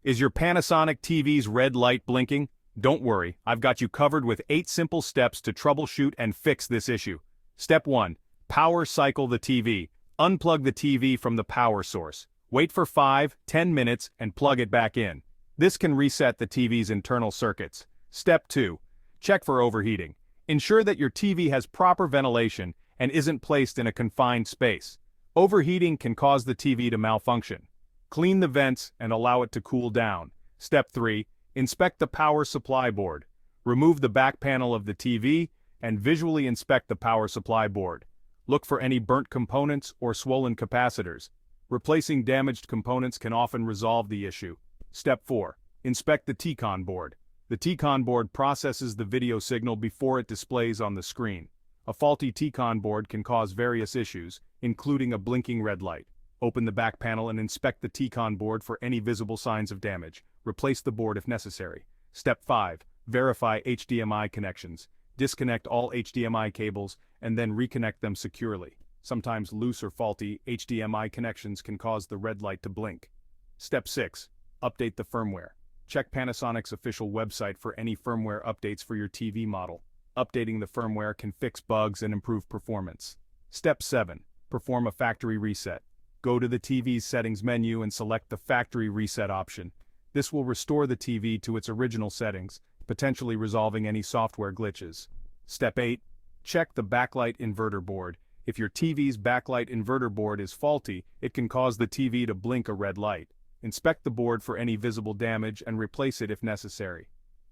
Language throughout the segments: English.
Is your Panasonic TV's red light blinking? Don't worry, I've got you covered with 8 simple steps to troubleshoot and fix this issue. Step 1. Power cycle the TV. Unplug the TV from the power source. Wait for 5-10 minutes and plug it back in. This can reset the TV's internal circuits. Step 2. Check for overheating. Ensure that your TV has proper ventilation and isn't placed in a confined space. Overheating can cause the TV to malfunction. Clean the vents and allow it to cool down. Step 3. Inspect the power supply board. Remove the back panel of the TV and visually inspect the power supply board. Look for any burnt components or swollen capacitors. Replacing damaged components can often resolve the issue. Step 4. Inspect the T-con board. The T-con board processes the video signal before it displays on the screen. A faulty T-con board can cause various issues, including a blinking red light. Open the back panel and inspect the T-con board for any visible signs of damage. Replace the board if necessary. Step 5. Verify HDMI connections. Disconnect all HDMI cables and then reconnect them securely. Sometimes loose or faulty HDMI connections can cause the red light to blink. Step 6. Update the firmware. Check Panasonic's official website for any firmware updates for your TV model. Updating the firmware can fix bugs and improve performance. Step 7. Perform a factory reset. Go to the TV's settings menu and select the factory reset option. This will restore the TV to its original settings, potentially resolving any software glitches. Step 8. Check the backlight inverter board. If your TV's backlight inverter board is faulty, it can cause the TV to blink a red light. Inspect the board for any visible damage and replace it if necessary.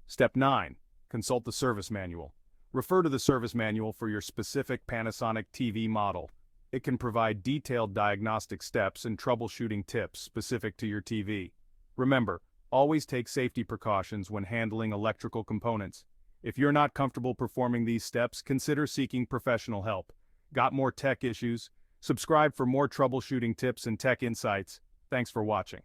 Step 9. Consult the service manual. Refer to the service manual for your specific Panasonic TV model. It can provide detailed diagnostic steps and troubleshooting tips specific to your TV. Remember, always take safety precautions when handling electrical components. If you're not comfortable performing these steps, consider seeking professional help. Got more tech issues? Subscribe for more troubleshooting tips and tech insights. Thanks for watching.